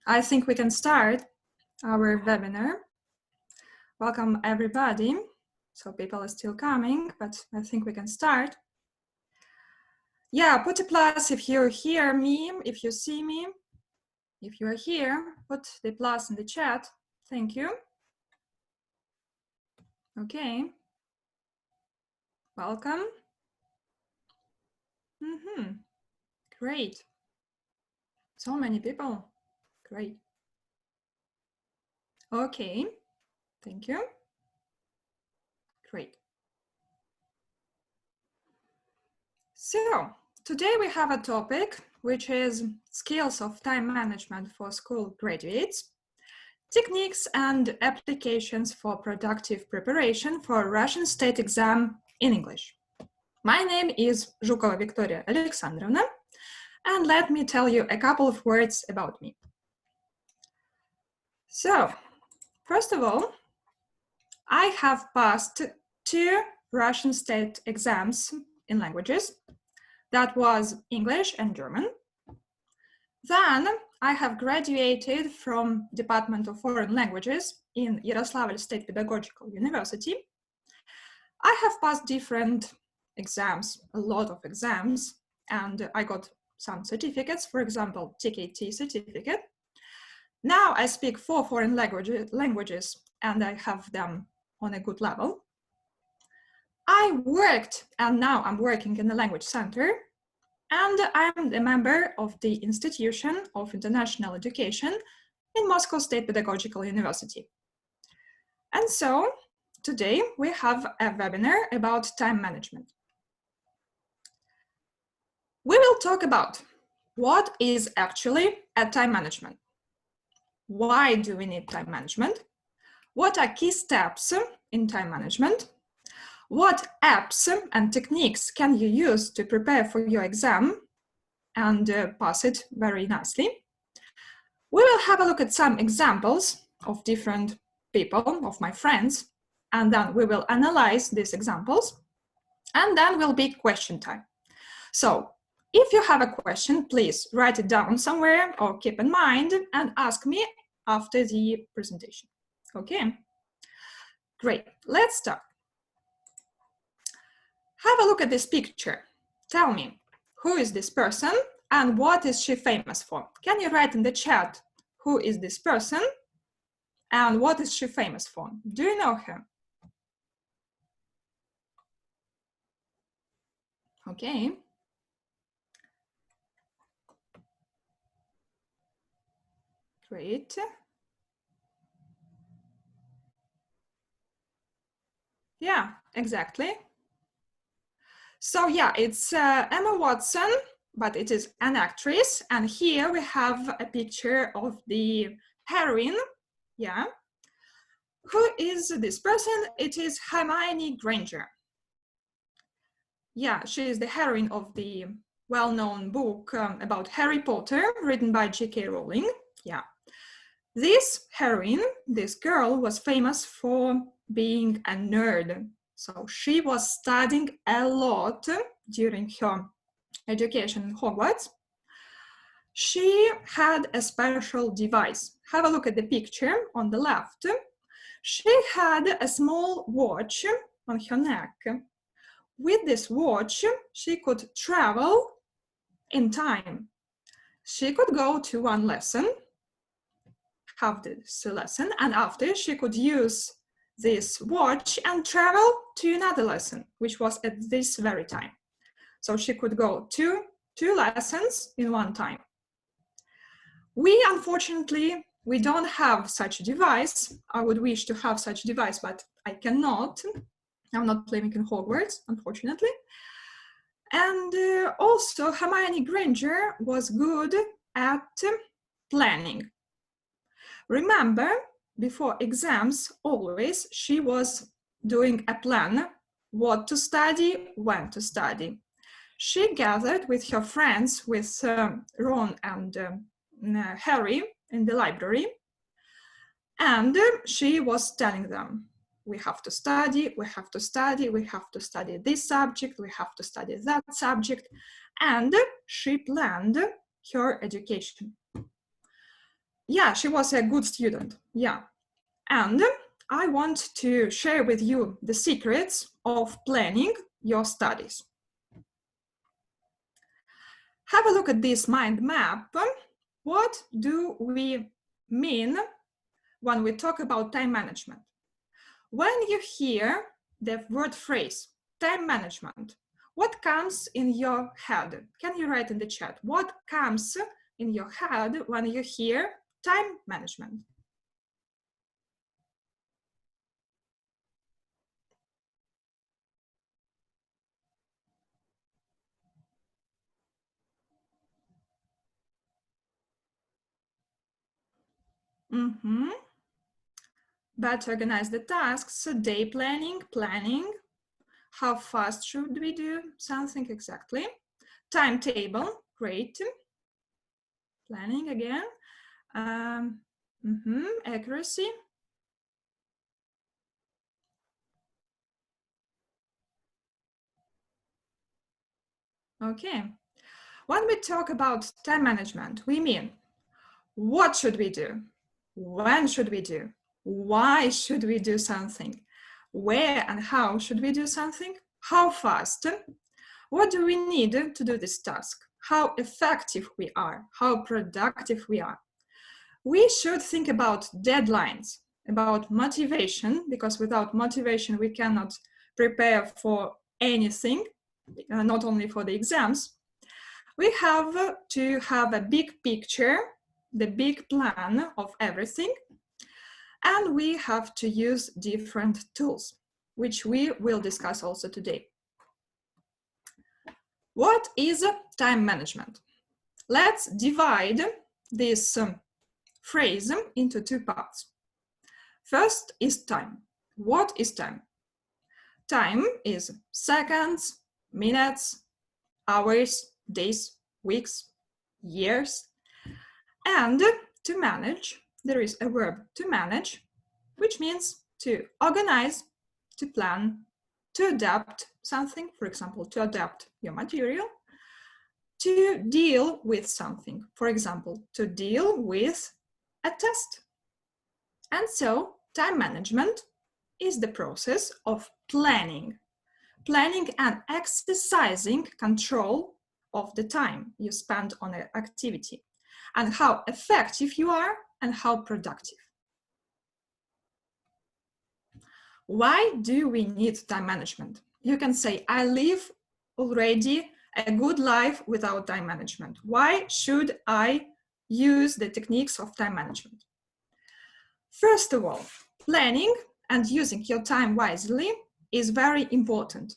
I think we can start our webinar. Welcome everybody. So people are still coming, but I think we can start. Yeah, put a plus if you hear me, if you see me. If you are here, put the plus in the chat. Thank you. Okay. Welcome. Great. So many people. Great. Okay. Thank you. Great. So today we have a topic which is skills of time management for school graduates, techniques and applications for productive preparation for Russian state exam in English. My name is Jukova Виктория Александровна, and let me tell you a couple of words about me. So, first of all, I have passed 2 Russian state exams in languages. That was English and German. Then I have graduated from Department of Foreign Languages in Yaroslavl State Pedagogical University. I have passed different exams, a lot of exams, and I got some certificates, for example, TKT certificate. Now I speak 4 foreign languages and I have them on a good level. I worked, and now I'm working in the language center, and I'm a member of the Institute of International Education in Moscow State Pedagogical University. And so today we have a webinar about time management. We will talk about what is actually a time management. Why do we need time management? What are key steps in time management? What apps and techniques can you use to prepare for your exam and pass it very nicely? We will have a look at some examples of different people, of my friends, and then we will analyze these examples, and then will be question time. So if you have a question, please write it down somewhere or keep in mind and ask me after the presentation. Okay, great, let's start. Have a look at this picture. Tell me, who is this person and what is she famous for? Can you write in the chat, who is this person and what is she famous for? Do you know her? Okay. Great. Yeah, exactly. So yeah, it's Emma Watson, but it is an actress. And here we have a picture of the heroine. Yeah. Who is this person? It is Hermione Granger. Yeah, she is the heroine of the well-known book about Harry Potter, written by J.K. Rowling. Yeah. This heroine, this girl, was famous for being a nerd. So she was studying a lot during her education in Hogwarts. She had a special device. Have a look at the picture on the left. She had a small watch on her neck. With this watch, she could travel in time. She could go to one lesson, have this lesson, and after she could use this watch and travel to another lesson, which was at this very time. So she could go to 2 lessons in one time. We, unfortunately, we don't have such a device. I would wish to have such a device, but I cannot. I'm not living in Hogwarts, unfortunately. And also Hermione Granger was good at planning. Remember, before exams, always she was doing a plan, what to study, when to study. She gathered with her friends, with Ron and Harry in the library, and she was telling them, we have to study, we have to study, we have to study this subject, we have to study that subject, and she planned her education. Yeah, she was a good student. Yeah. And I want to share with you the secrets of planning your studies. Have a look at this mind map. What do we mean when we talk about time management? When you hear the word phrase, time management, what comes in your head? Can you write in the chat? What comes in your head when you hear time management? Better organize the tasks, day planning, how fast should we do something exactly, timetable, great, planning again, accuracy, okay. When we talk about time management, we mean what should we do, when should we do, why should we do something, where and how should we do something, how fast, what do we need to do this task, how effective we are, how productive we are. We should think about deadlines, about motivation, because without motivation we cannot prepare for anything, not only for the exams. We have to have a big picture, the big plan of everything, and we have to use different tools, which we will discuss also today. What is time management? Let's divide this phrase into two parts. First is time. What is time? Time is seconds, minutes, hours, days, weeks, years. And to manage, there is a verb to manage, which means to organize, to plan, to adapt something, for example, to adapt your material, to deal with something, for example, to deal with a test. And so time management is the process of planning and exercising control of the time you spend on an activity and how effective you are and how productive. Why do we need time management? You can say, I live already a good life without time management. Why should I use the techniques of time management? First of all, planning and using your time wisely is very important.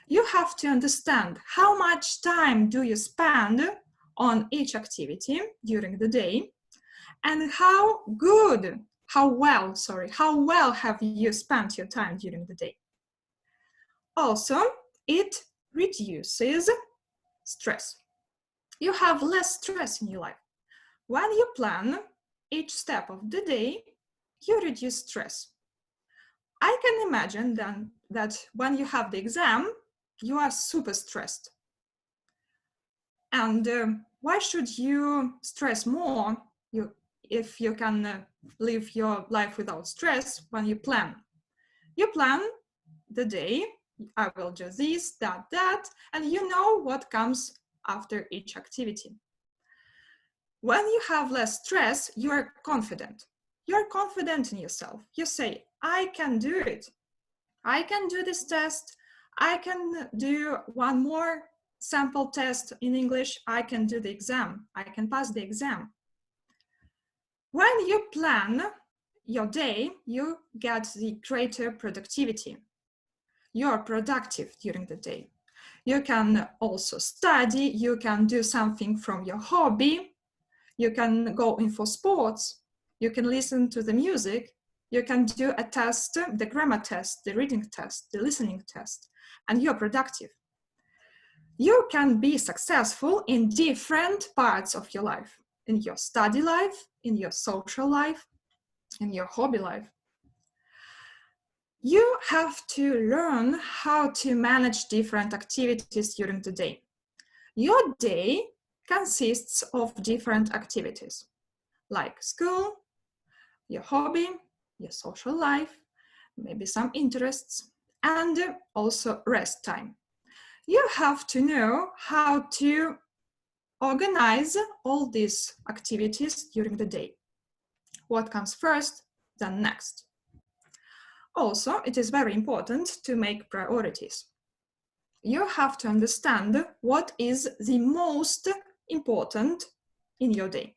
You have to understand how much time do you spend on each activity during the day and how well have you spent your time during the day. Also, it reduces stress. You have less stress in your life. When you plan each step of the day, you reduce stress. I can imagine then that when you have the exam, you are super stressed. And why should you stress more if you can live your life without stress when you plan? You plan the day, I will do this, that, and you know what comes after each activity. When you have less stress, you are confident. You're confident in yourself. You say, I can do it. I can do this test. I can do one more sample test in English. I can do the exam. I can pass the exam. When you plan your day, you get the greater productivity. You're productive during the day. You can also study. You can do something from your hobby. You can go in for sports. You can listen to the music. You can do a test, the grammar test, the reading test, the listening test, and you're productive. You can be successful in different parts of your life, in your study life, in your social life, in your hobby life. You have to learn how to manage different activities during the day. Your day consists of different activities. like school, your hobby, your social life, maybe some interests, and also rest time. You have to know how to organize all these activities during the day. What comes first, then next. Also, it is very important to make priorities. You have to understand what is the most important in your day.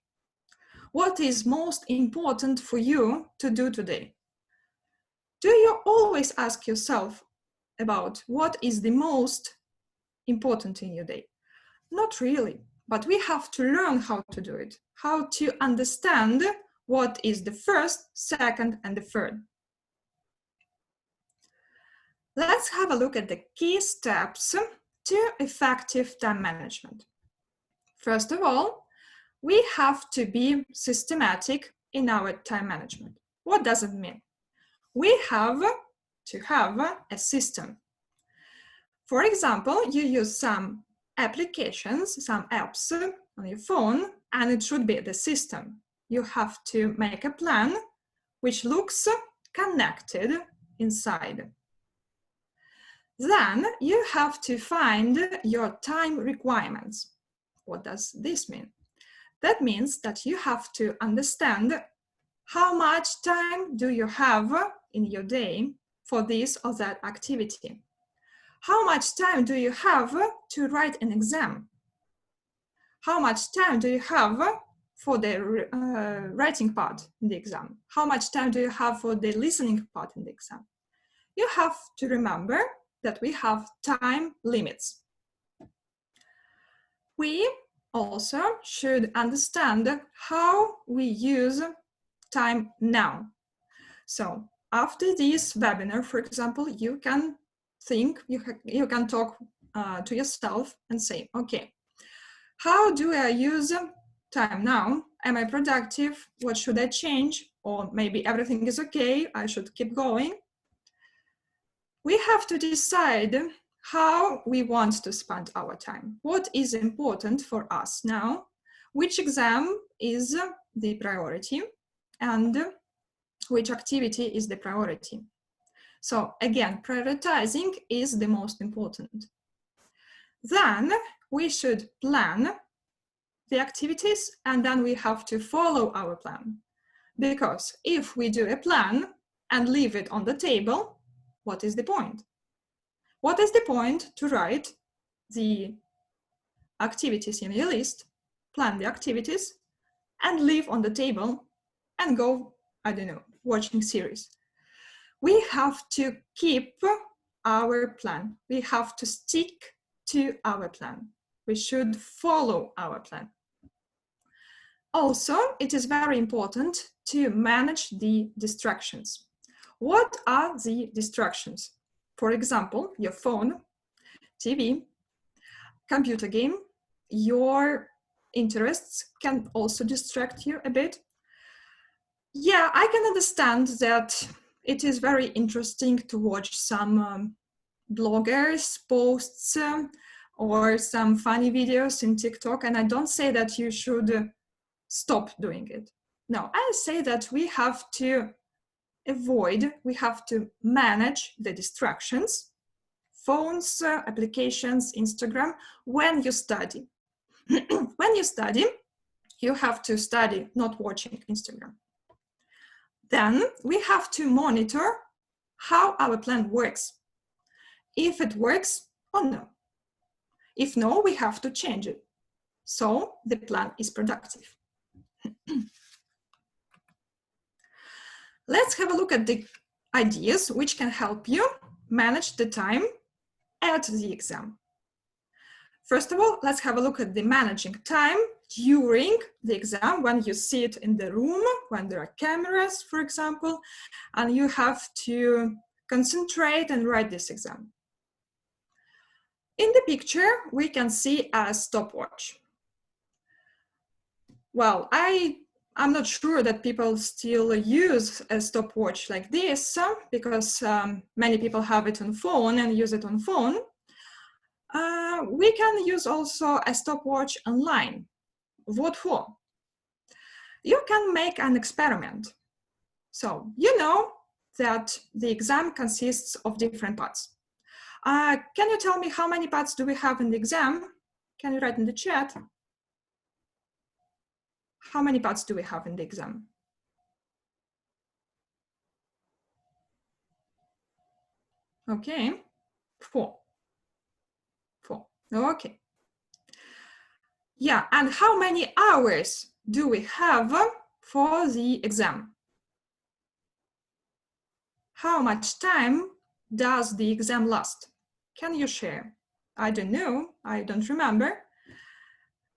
What is most important for you to do today? Do you always ask yourself about what is the most important in your day? Not really, but we have to learn how to do it, how to understand what is the first, second, and the third. Let's have a look at the key steps to effective time management. First of all, we have to be systematic in our time management. What does it mean? We have to have a system. For example, you use some applications, some apps on your phone, and it should be the system. You have to make a plan which looks connected inside. Then you have to find your time requirements. What does this mean? That means that you have to understand how much time do you have in your day for this or that activity. How much time do you have to write an exam? How much time do you have for the writing part in the exam? How much time do you have for the listening part in the exam? You have to remember that we have time limits. We also should understand how we use time now. So after this webinar, for example, you can think, you can talk to yourself and say, okay, how do I use time now? Am I productive? What should I change? Or maybe everything is okay, I should keep going. We have to decide how we want to spend our time. What is important for us now? Which exam is the priority? And which activity is the priority? So again, prioritizing is the most important. Then we should plan the activities, and then we have to follow our plan. Because if we do a plan and leave it on the table, what is the point? What is the point to write the activities in your list, plan the activities, and leave on the table and go, I don't know, watching series? We have to keep our plan. We have to stick to our plan. We should follow our plan. Also, it is very important to manage the distractions. What are the distractions? For example, your phone, TV, computer game, your interests can also distract you a bit. Yeah, I can understand that it is very interesting to watch some bloggers' posts or some funny videos in TikTok, and I don't say that you should stop doing it. No, I say that we have to avoid, we have to manage the distractions, phones, applications, Instagram, when you study. When you study, you have to study, not watching Instagram. Then we have to monitor how our plan works. If it works or no. If no, we have to change it. So the plan is productive. Let's have a look at the ideas which can help you manage the time at the exam. First of all, let's have a look at the managing time during the exam, when you sit in the room, when there are cameras, for example, and you have to concentrate and write this exam. In the picture, we can see a stopwatch. Well, I'm not sure that people still use a stopwatch like this because many people have it on phone and use it on phone. We can use also a stopwatch online. What for? you can make an experiment. So you know that the exam consists of different parts. Can you tell me how many parts do we have in the exam? Can you write in the chat? How many parts do we have in the exam? Okay, 4. 4. Okay. Yeah, and how many hours do we have for the exam? How much time does the exam last? Can you share? I don't know, I don't remember.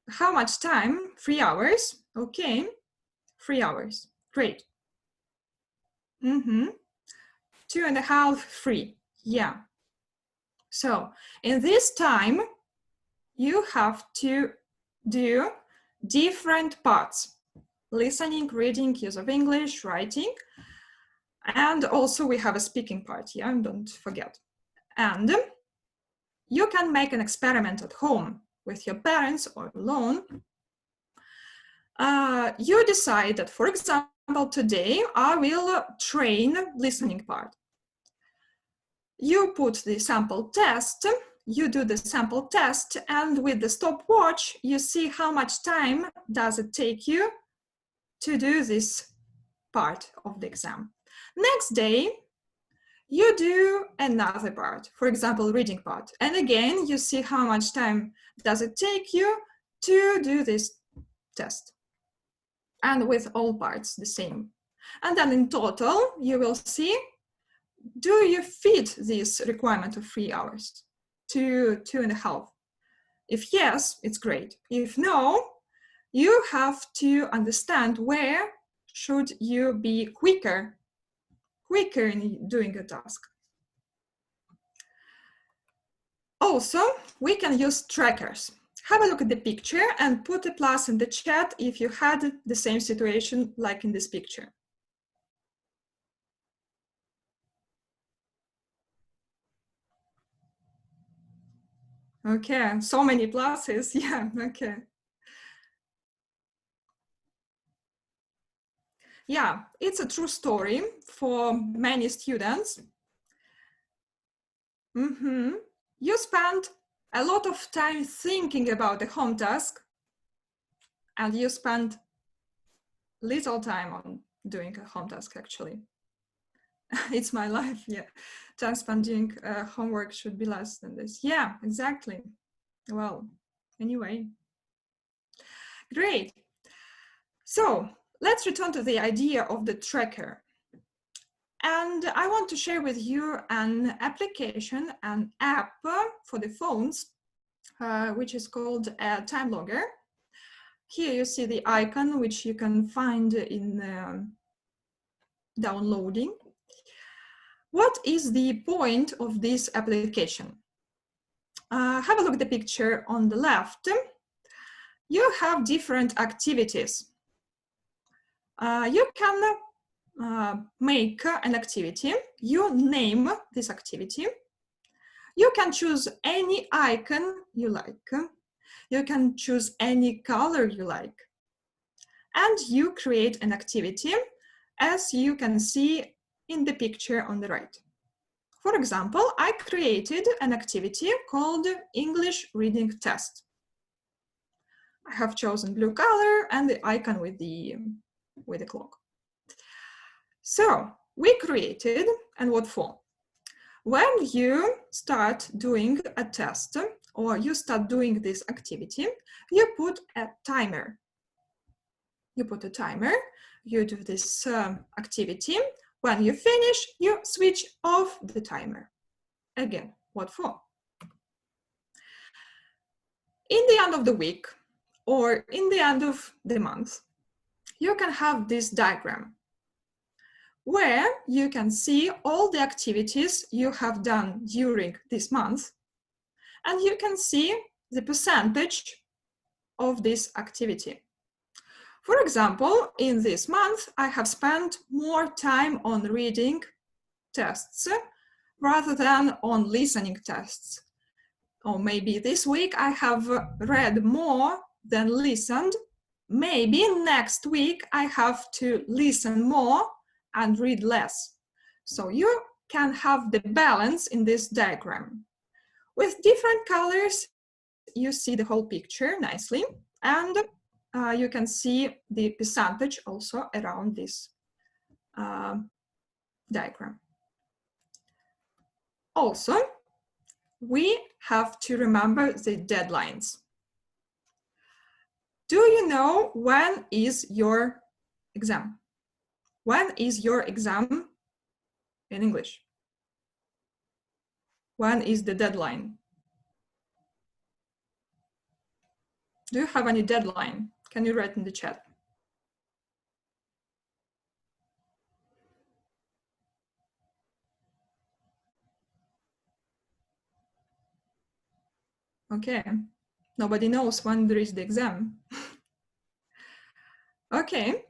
How much time? 3 hours. Okay, 3 hours. Great. 2.5, 3. Yeah. So in this time, you have to do different parts: listening, reading, use of English, writing, and also we have a speaking part. Yeah, don't forget. And you can make an experiment at home with your parents or alone. You decide that, for example, today I will train listening part. You put the sample test, you do the sample test, and with the stopwatch, you see how much time does it take you to do this part of the exam. Next day, you do another part, for example, reading part. And again, you see how much time does it take you to do this test. And with all parts, the same. And then in total, you will see, do you fit this requirement of 3 hours to 2.5? If yes, it's great. If no, you have to understand where should you be quicker in doing a task. Also, we can use trackers. Have a look at the picture and put a plus in the chat if you had the same situation like in this picture. Okay, so many pluses. Yeah, okay. Yeah, it's a true story for many students. You spend a lot of time thinking about the home task, and you spend little time on doing a home task, actually. It's my life, yeah. Time spent doing homework should be less than this. Yeah, exactly. Well, anyway. Great. So let's return to the idea of the tracker. And I want to share with you an application, an app for the phones, which is called a time logger. Here you see the icon, which you can find in downloading. What is the point of this application? Have a look at the picture on the left. You have different activities. You can make an activity. You name this activity. You can choose any icon you like. You can choose any color you like. And you create an activity, as you can see in the picture on the right. For example, I created an activity called English Reading Test. I have chosen blue color and the icon with the clock. So we created, and what for? When you start doing a test or you start doing this activity, you put a timer. You put a timer, you do this activity. When you finish, you switch off the timer. Again, what for? In the end of the week or in the end of the month, you can have this diagram where you can see all the activities you have done during this month, and you can see the percentage of this activity. For example, in this month, I have spent more time on reading tests rather than on listening tests. Or maybe this week I have read more than listened maybe next week I have to listen more and read less. So you can have the balance in this diagram. With different colors, you see the whole picture nicely, and you can see the percentage also around this diagram. Also, we have to remember the deadlines. Do you know when is your exam? When is your exam in English? When is the deadline? Do you have any deadline? Can you write in the chat? Okay, nobody knows when there is the exam. Okay.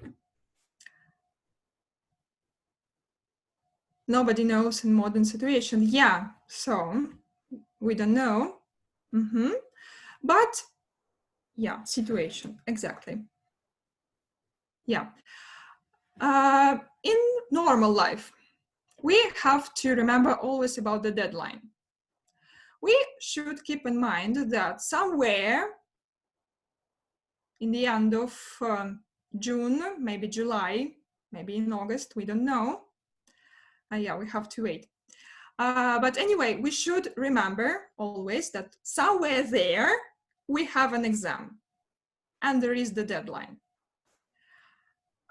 Nobody knows in modern situation. Yeah, so we don't know. But yeah, situation, exactly. Yeah. In normal life, we have to remember always about the deadline. We should keep in mind that somewhere in the end of June, maybe July, maybe in August, we don't know. Yeah, we have to wait. But anyway, we should remember always that somewhere there we have an exam and there is the deadline.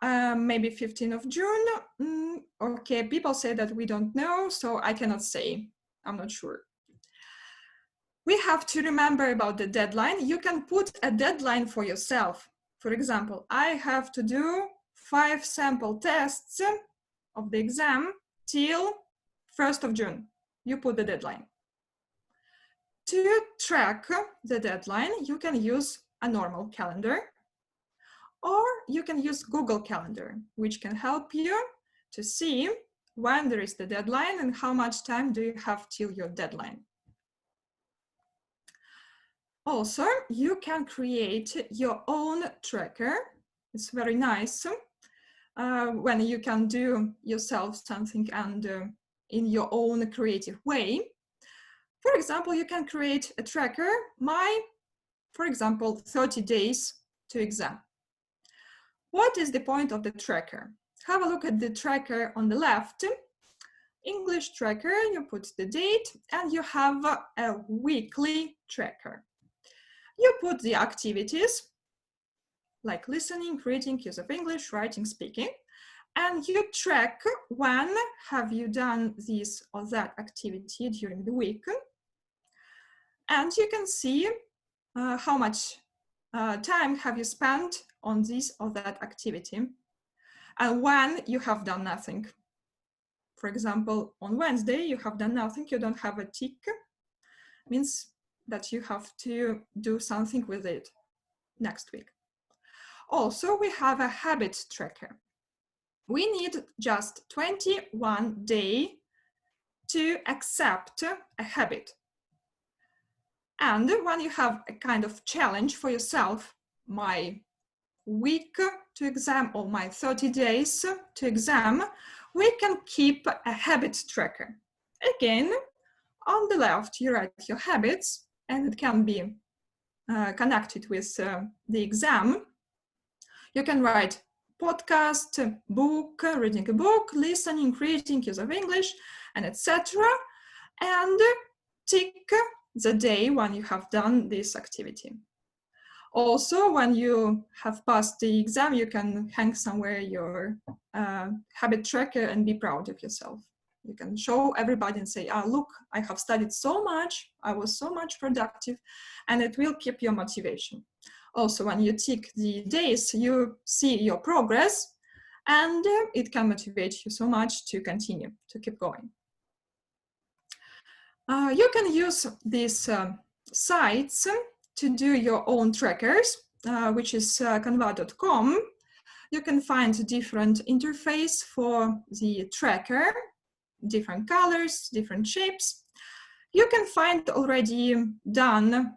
Maybe 15th of June. Okay, people say that we don't know, so I cannot say. I'm not sure. We have to remember about the deadline. You can put a deadline for yourself. For example, I have to do 5 sample tests of the exam till 1st of June. You put the deadline. To track the deadline, you can use a normal calendar, or you can use Google Calendar, which can help you to see when there is the deadline and how much time do you have till your deadline. Also, you can create your own tracker. It's very nice when you can do yourself something and in your own creative way. For example, you can create a tracker, for example, 30 days to exam. What is the point of the tracker? Have a look at the tracker on the left. English tracker, you put the date, and you have a weekly tracker. You put the activities, like listening, reading, use of English, writing, speaking, and you track when have you done this or that activity during the week. And you can see how much time have you spent on this or that activity and when you have done nothing. For example, on Wednesday, you have done nothing, you don't have a tick, means that you have to do something with it next week. Also, we have a habit tracker. We need just 21 days to accept a habit. And when you have a kind of challenge for yourself, my week to exam or my 30 days to exam, we can keep a habit tracker. Again, on the left, you write your habits, and it can be connected with the exam. You can write podcast, book, reading a book, listening, reading, use of English, and etc. And tick the day when you have done this activity. Also, when you have passed the exam, you can hang somewhere your habit tracker and be proud of yourself. You can show everybody and say, look, I have studied so much, I was so much productive, and it will keep your motivation. Also, when you tick the days, you see your progress, and it can motivate you so much to continue, to keep going. You can use these sites to do your own trackers, which is canva.com. You can find different interface for the tracker, different colors, different shapes. You can find already done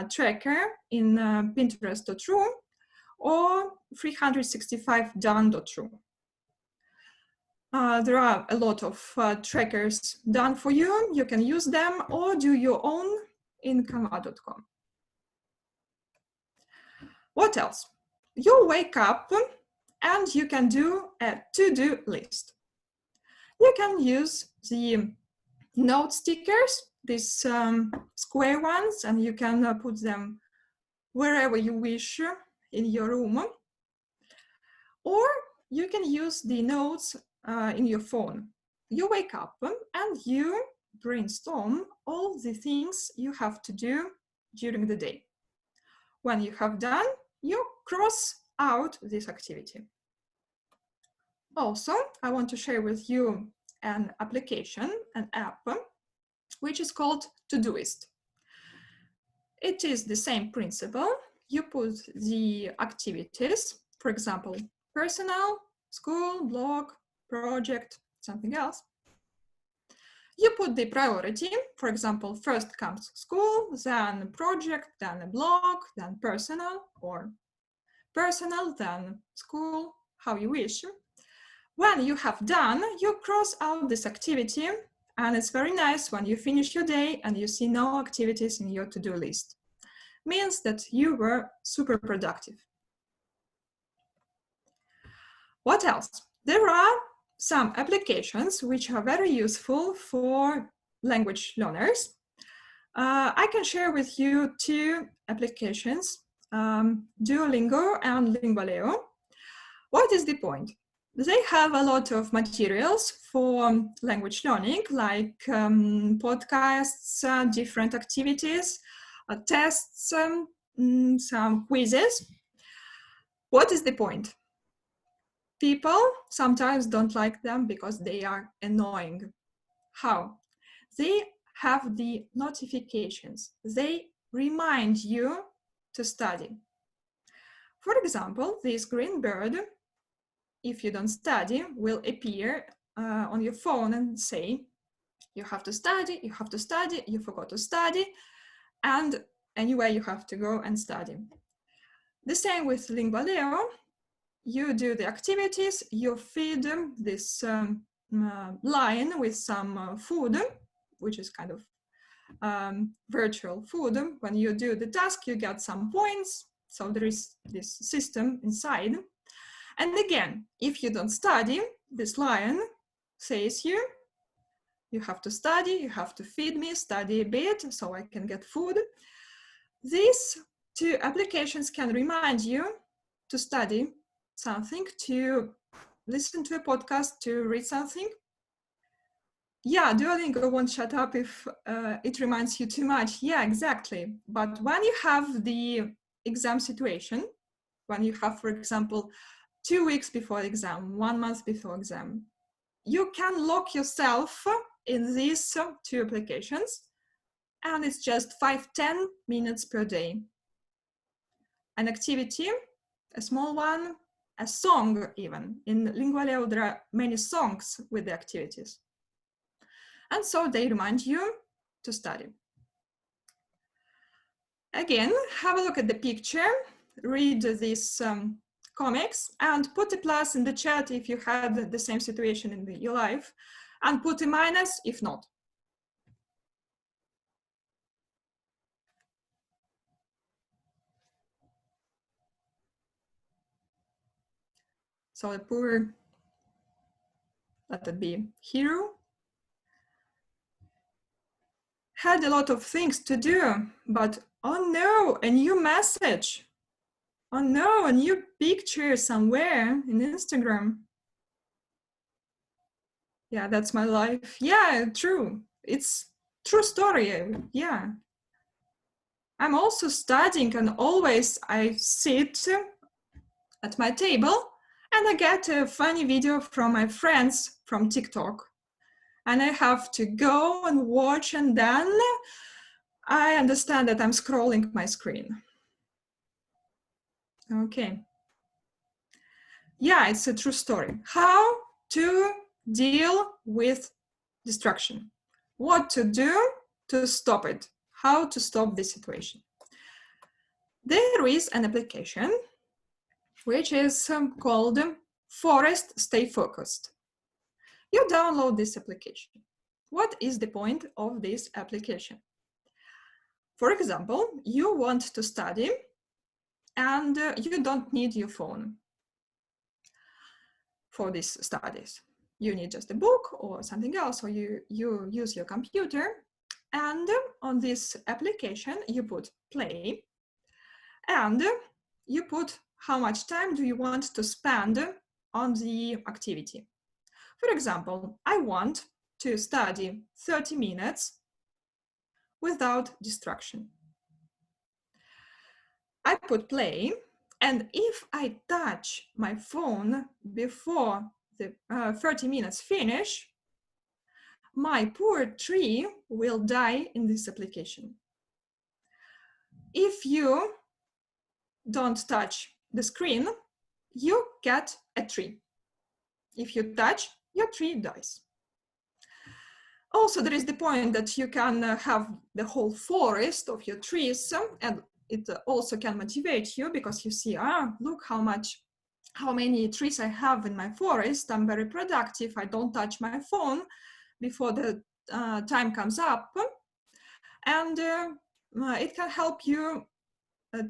tracker in Pinterest.ru, or 365done.ru. There are a lot of trackers done for you. You can use them or do your own in canva.com. What else? You wake up and you can do a to-do list. You can use the note stickers, these square ones, and you can put them wherever you wish in your room. Or you can use the notes in your phone. You wake up and you brainstorm all the things you have to do during the day. When you have done, you cross out this activity. Also, I want to share with you an application, an app, which is called Todoist. It is the same principle. You put the activities, for example, personal, school, blog, project, something else. You put the priority, for example, first comes school, then project, then a blog, then personal, or personal, then school, how you wish. When you have done, you cross out this activity, and it's very nice when you finish your day and you see no activities in your to-do list. Means that you were super productive. What else? There are some applications which are very useful for language learners. I can share with you two applications, Duolingo and Lingualeo. What is the point? They have a lot of materials for language learning, like podcasts, different activities, tests, some quizzes. What is the point? People sometimes don't like them because they are annoying. How? They have the notifications. They remind you to study. For example, this green bird, if you don't study, will appear on your phone and say, you have to study, you have to study, you forgot to study, and anyway, you have to go and study. The same with Lingualeo. You do the activities, you feed this lion with some food, which is kind of virtual food. When you do the task, you get some points. So there is this system inside. And again, if you don't study, this lion says you have to study, you have to feed me, study a bit so I can get food. These two applications can remind you to study something, to listen to a podcast, to read something. Yeah, Duolingo won't shut up if it reminds you too much. Yeah, exactly. But when you have the exam situation, when you have, for example, 2 weeks before exam, 1 month before exam, you can lock yourself in these two applications, and it's just 5-10 minutes per day. An activity, a small one, a song even. In Lingualeo, there are many songs with the activities. And so they remind you to study. Again, have a look at the picture, read these comics, and put a plus in the chat if you had the same situation in your life, and put a minus if not. So a poor, let it be, hero had a lot of things to do, but oh no, a new message. Oh no, a new picture somewhere in Instagram. Yeah, that's my life. Yeah, true. It's true story. Yeah. I'm also studying, and always I sit at my table and I get a funny video from my friends from TikTok. And I have to go and watch, and then I understand that I'm scrolling my screen. Okay. Yeah, it's a true story. How to deal with distraction. What to do to stop it. How to stop this situation. There is an application which is called Forest Stay Focused. You download this application. What is the point of this application? For example, you want to study and you don't need your phone for these studies. You need just a book or something else, or you use your computer, and on this application you put play and you put how much time do you want to spend on the activity. For example, I want to study 30 minutes without distraction. I put play, and if I touch my phone before the 30 minutes finish, my poor tree will die in this application. If you don't touch the screen, you get a tree. If you touch, your tree dies. Also, there is the point that you can have the whole forest of your trees, and it also can motivate you because you see, look how many trees I have in my forest. I'm very productive. I don't touch my phone before the time comes up. And it can help you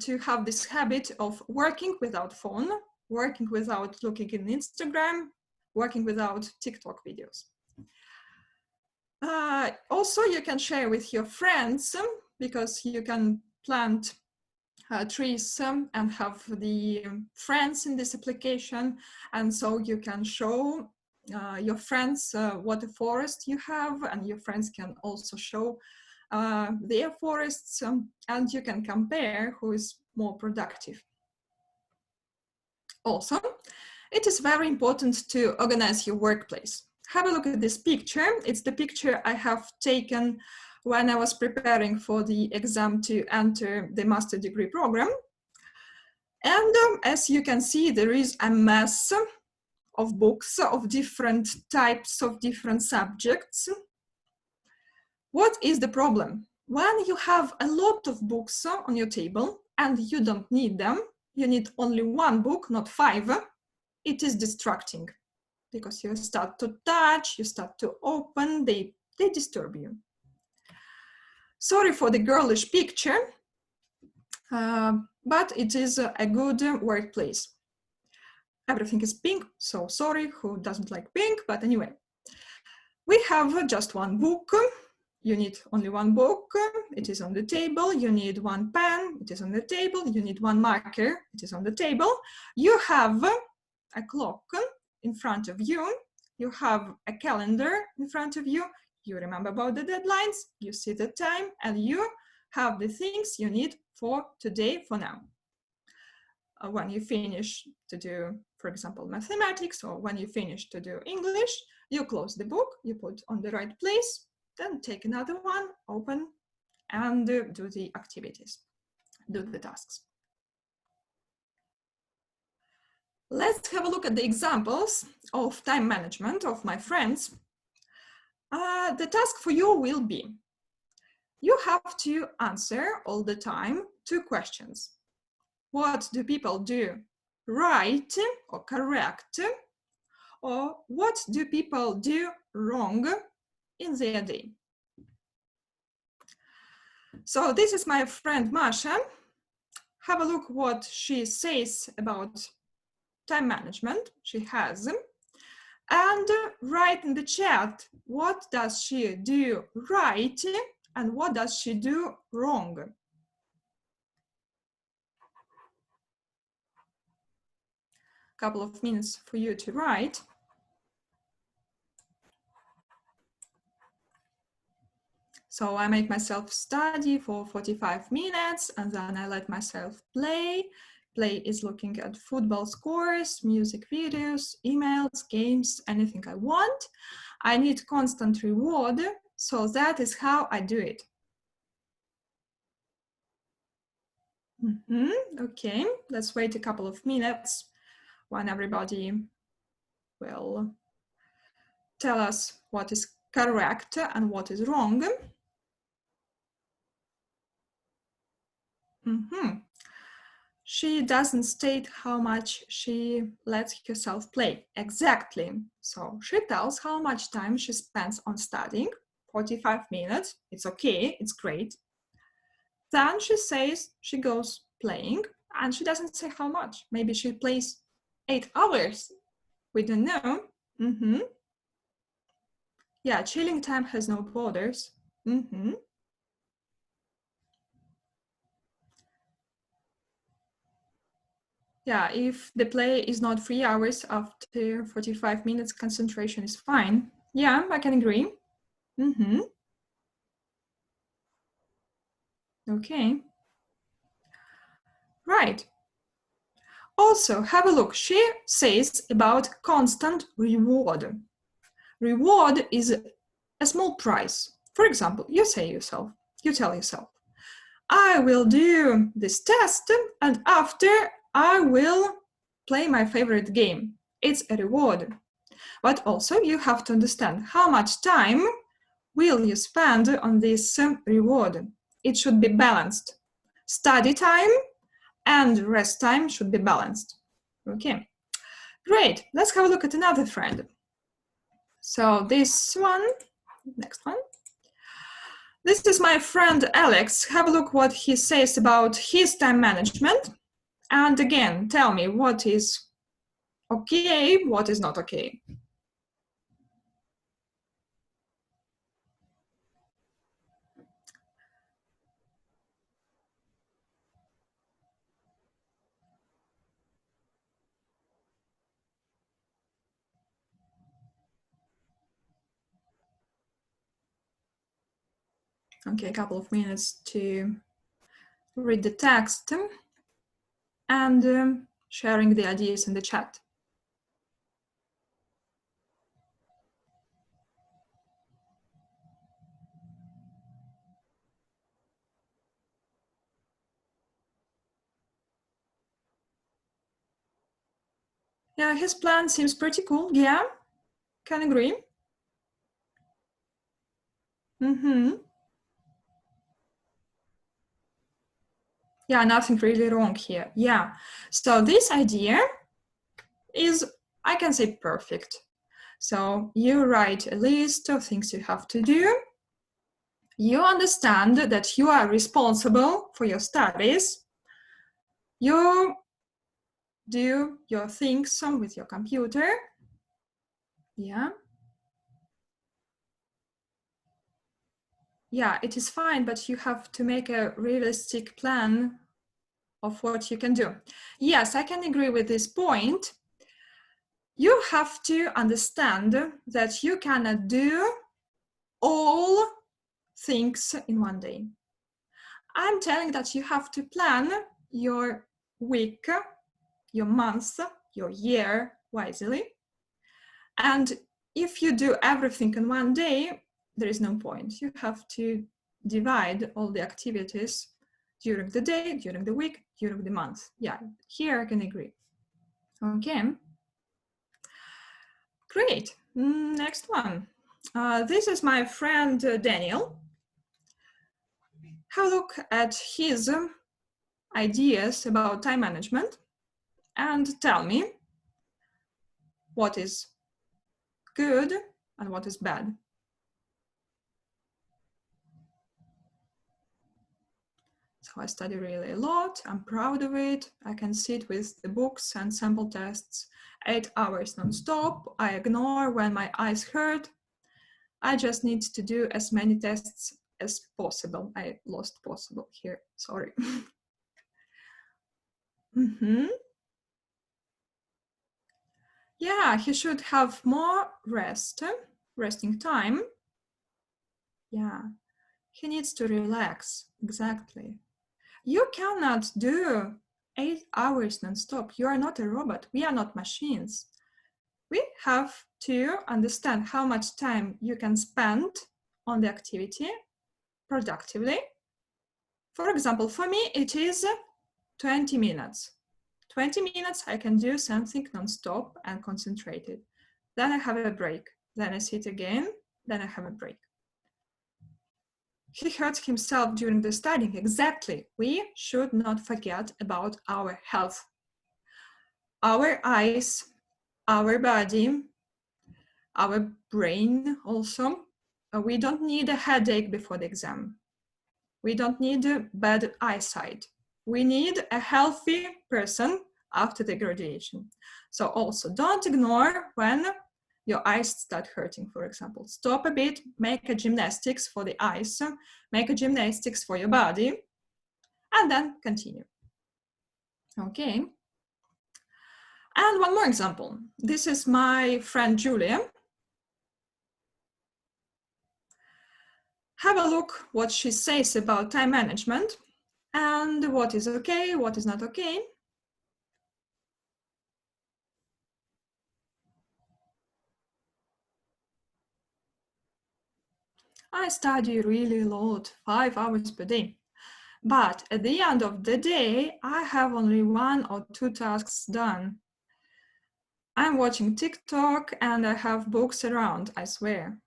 to have this habit of working without phone, working without looking in Instagram, working without TikTok videos. Also, you can share with your friends because you can plant trees and have the friends in this application, and so you can show your friends what a forest you have, and your friends can also show their forests, and you can compare who is more productive. Also, it is very important to organize your workplace. Have a look at this picture. It's the picture I have taken when I was preparing for the exam to enter the master degree program. And as you can see, there is a mess of books of different types of different subjects. What is the problem? When you have a lot of books on your table and you don't need them, you need only one book, not 5, it is distracting because you start to touch, you start to open, they disturb you. Sorry for the girlish picture, but it is a good workplace. Everything is pink, so sorry who doesn't like pink, but anyway. We have just one book. You need only one book. It is on the table. You need one pen. It is on the table. You need one marker. It is on the table. You have a clock in front of you. You have a calendar in front of you. You remember about the deadlines. You see the time, and you have the things you need for today, for now. When you finish to do, for example, mathematics, or when you finish to do English, you close the book, you put on the right place, then take another one, open, and do the activities, do the tasks. Let's have a look at the examples of time management of my friends. The task for you will be, you have to answer all the time 2 questions. What do people do right or correct? Or what do people do wrong in their day? So this is my friend Masha. Have a look what she says about time management she has. And write in the chat, what does she do right and what does she do wrong? Couple of minutes for you to write. So I make myself study for 45 minutes and then I let myself play. Play is looking at football scores, music videos, emails, games, anything I want. I need constant reward, so that is how I do it. Okay, let's wait a couple of minutes when everybody will tell us what is correct and what is wrong. she doesn't state how much she lets herself play. Exactly. So she tells how much time she spends on studying, 45 minutes. It's okay, it's great. Then she says she goes playing, and she doesn't say how much. Maybe she plays 8 hours. We don't know. Yeah, chilling time has no borders. Yeah, if the play is not 3 hours, after 45 minutes, concentration is fine. Yeah, I can agree. Okay. Right. Also, have a look. She says about constant reward. Reward is a small prize. For example, you tell yourself, I will do this test, and after I will play my favorite game. It's a reward. But also you have to understand how much time will you spend on this reward. It should be balanced. Study time and rest time should be balanced. Okay, great. Let's have a look at another friend. So this one, next one. This is my friend Alex. Have a look what he says about his time management. And again, tell me what is okay, what is not okay. Okay, a couple of minutes to read the text and sharing the ideas in the chat. Yeah, his plan seems pretty cool. Yeah, can agree. Yeah, nothing really wrong here. Yeah, so this idea is, I can say, perfect. So you write a list of things you have to do. You understand that you are responsible for your studies. You do your things with your computer. Yeah. Yeah, it is fine, but you have to make a realistic plan of what you can do. Yes, I can agree with this point. You have to understand that you cannot do all things in one day. I'm telling that you have to plan your week, your month, your year wisely. And if you do everything in one day, there is no point. You have to divide all the activities during the day, during the week, during the month. Yeah, here I can agree. Okay. Great. Next one. This is my friend Daniel. Have a look at his ideas about time management and tell me what is good and what is bad. So I study really a lot. I'm proud of it. I can sit with the books and sample tests 8 hours non-stop. I ignore when my eyes hurt. I just need to do as many tests as possible. I lost possible here, sorry. Yeah, he should have more resting time. Yeah, he needs to relax, exactly. You cannot do 8 hours non-stop. You are not a robot. We are not machines. We have to understand how much time you can spend on the activity productively. For example, for me, it is 20 minutes. 20 minutes, I can do something non-stop and concentrated. Then I have a break. Then I sit again. Then I have a break. he hurts himself during the studying. Exactly. We should not forget about our health. Our eyes, our body, our brain also. We don't need a headache before the exam. We don't need a bad eyesight. We need a healthy person after the graduation. So also don't ignore when your eyes start hurting, for example. Stop a bit, make a gymnastics for the eyes, make a gymnastics for your body, and then continue. Okay. And one more example. This is my friend Julia. Have a look what she says about time management and what is okay, what is not okay. I study really a lot, 5 hours per day. But at the end of the day, I have only 1 or 2 tasks done. I'm watching TikTok and I have books around, I swear.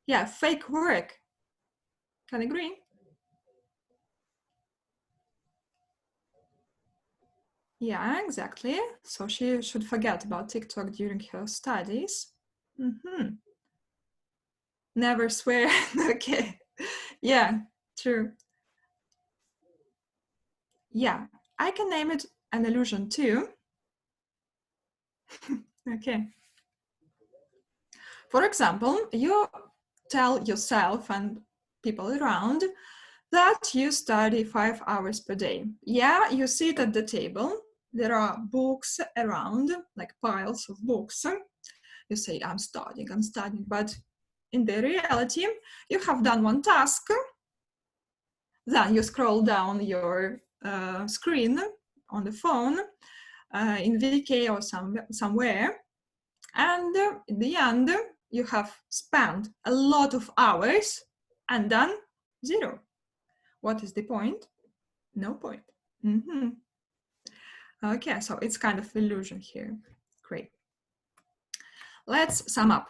Yeah, fake work. Can agree? Yeah, exactly. So she should forget about TikTok during her studies. Never swear. Okay. Yeah, true. Yeah, I can name it an illusion too. Okay. For example, you tell yourself and people around that you study 5 hours per day. Yeah, you sit at the table. There are books around, like piles of books. You say, I'm studying, but in the reality, you have done one task, then you scroll down your screen on the phone, in VK or somewhere, and in the end, you have spent a lot of hours and done 0. What is the point? No point. Okay, so it's kind of illusion here. Great. Let's sum up.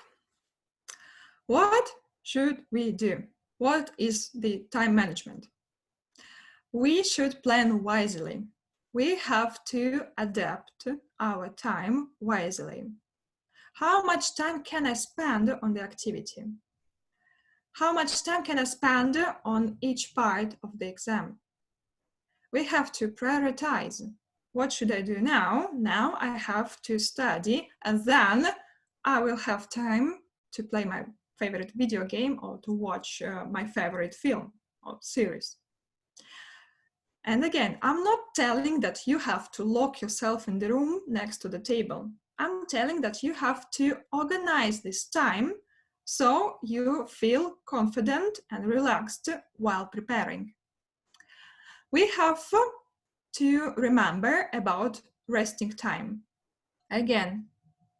What should we do? What is the time management? We should plan wisely. We have to adapt our time wisely. How much time can I spend on the activity? How much time can I spend on each part of the exam? We have to prioritize. What should I do now? Now I have to study, and then I will have time to play my favorite video game or to watch my favorite film or series. And again, I'm not telling that you have to lock yourself in the room next to the table. I'm telling that you have to organize this time so you feel confident and relaxed while preparing. We have to remember about resting time. Again,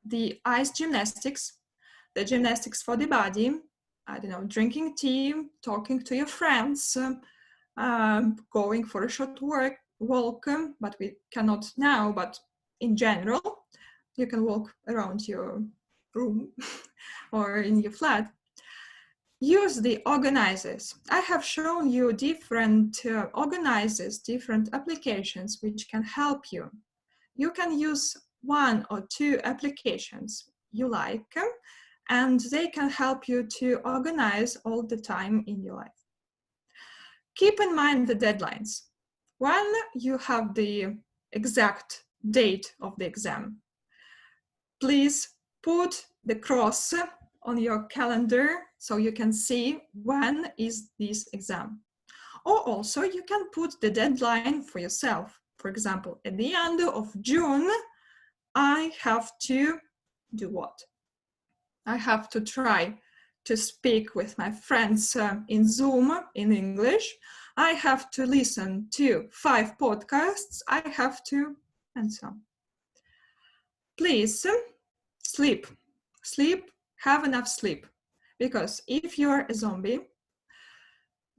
the ice gymnastics, the gymnastics for the body, I don't know, drinking tea, talking to your friends, going for a short walk, but we cannot now, but in general, you can walk around your room or in your flat. Use the organizers. I have shown you different organizers, different applications which can help you. You can use 1 or 2 applications you like, and they can help you to organize all the time in your life. Keep in mind the deadlines. When you have the exact date of the exam, please put the cross on your calendar so you can see when is this exam. Or also you can put the deadline for yourself. For example, at the end of June, I have to do what? I have to try to speak with my friends in Zoom in English. I have to listen to 5 podcasts. I have to, and so on. Please sleep. Sleep, have enough sleep. Because if you're a zombie,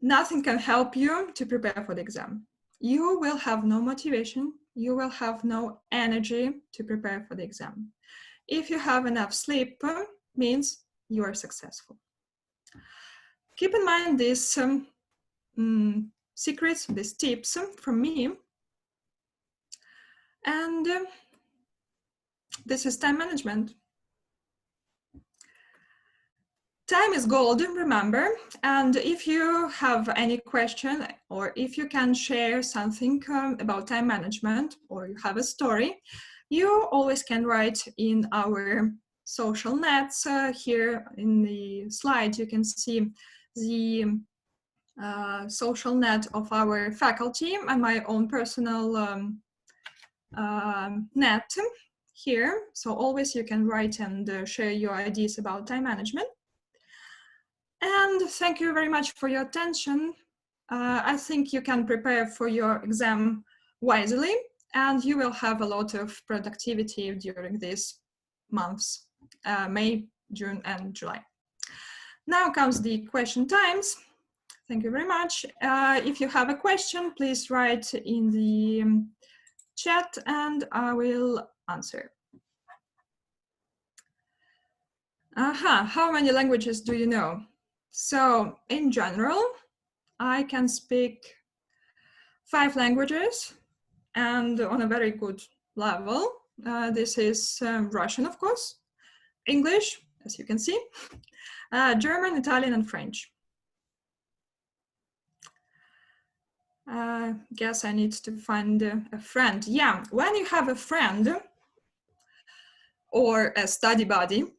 nothing can help you to prepare for the exam. You will have no motivation. you will have no energy to prepare for the exam. If you have enough sleep, means you are successful. Keep in mind these secrets, these tips from me. And this is time management. Time is gold, remember, and if you have any question or if you can share something about time management or you have a story, you always can write in our social nets. Here in the slide you can see the social net of our faculty and my own personal net here. So always you can write and share your ideas about time management. And thank you very much for your attention. I think you can prepare for your exam wisely and you will have a lot of productivity during these months, May, June, and July. Now comes the question times. Thank you very much. If you have a question, please write in the chat and I will answer. How many languages do you know? So in general, I can speak 5 languages and on a very good level. This is Russian, of course, English, as you can see, German, Italian, and French. Guess I need to find a friend. Yeah, when you have a friend or a study buddy,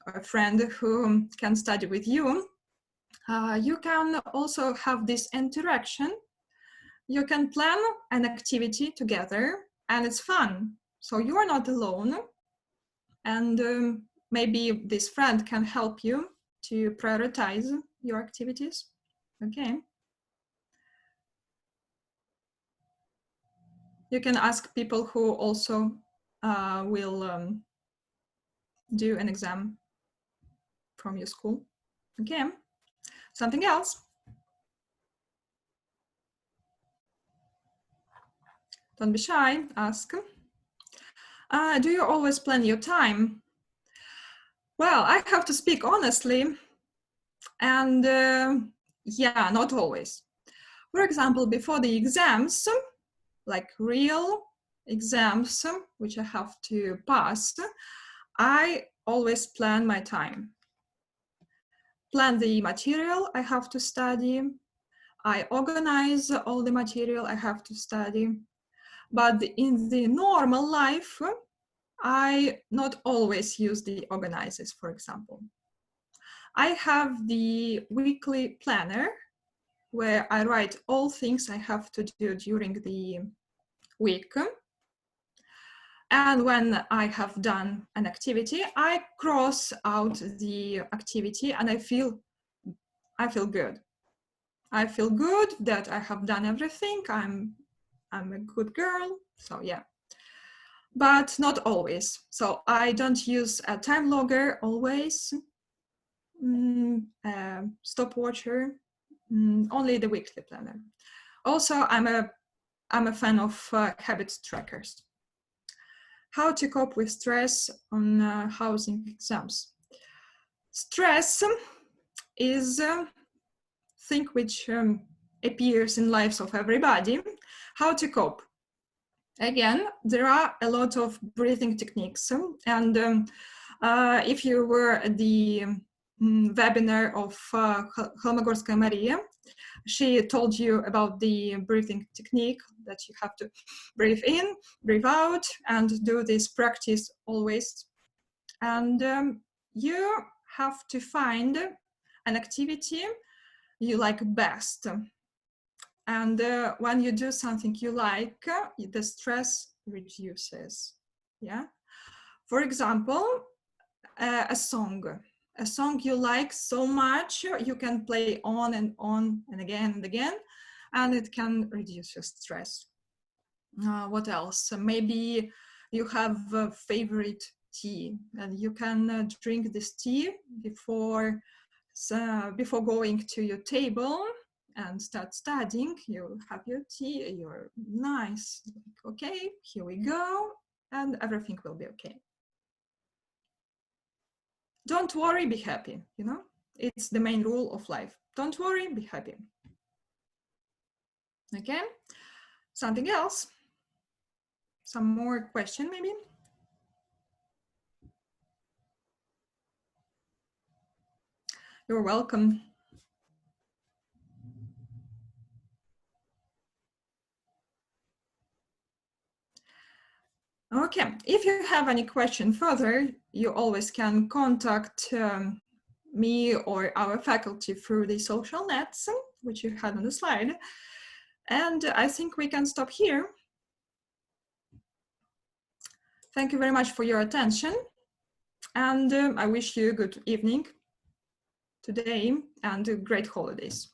a friend who can study with you, you can also have this interaction. You can plan an activity together and it's fun. So you are not alone. And maybe this friend can help you to prioritize your activities. Okay. You can ask people who also will do an exam from your school. Okay, something else? Don't be shy, ask. Do you always plan your time? Well, I have to speak honestly, and yeah, not always. For example, before the exams, like real exams, which I have to pass, I always plan my time. Plan the material I have to study. I organize all the material I have to study. But in the normal life, I not always use the organizers, for example. I have the weekly planner where I write all things I have to do during the week. And when I have done an activity, I cross out the activity and I feel good. I feel good that I have done everything. I'm a good girl. So yeah, but not always. So I don't use a time logger always, stopwatcher, only the weekly planner. Also, I'm a fan of habit trackers. How to cope with stress on housing exams. Stress is a thing which appears in lives of everybody. How to cope? Again, there are a lot of breathing techniques. And if you were at the webinar of Холмогорская Maria, she told you about the breathing technique that you have to breathe in, breathe out, and do this practice always. And you have to find an activity you like best. And when you do something you like, the stress reduces. Yeah. For example, a song you like so much, you can play on and again, and it can reduce your stress. What else? Maybe you have a favorite tea and you can drink this tea before going to your table, and start studying. You have your tea, you're nice, okay, here we go, and everything will be okay. Don't worry, be happy, you know? It's the main rule of life. Don't worry, be happy. Okay, something else? Some more question maybe? You're welcome. Okay, if you have any question further, you always can contact me or our faculty through the social nets, which you had on the slide. And I think we can stop here. Thank you very much for your attention. And I wish you a good evening today and great holidays.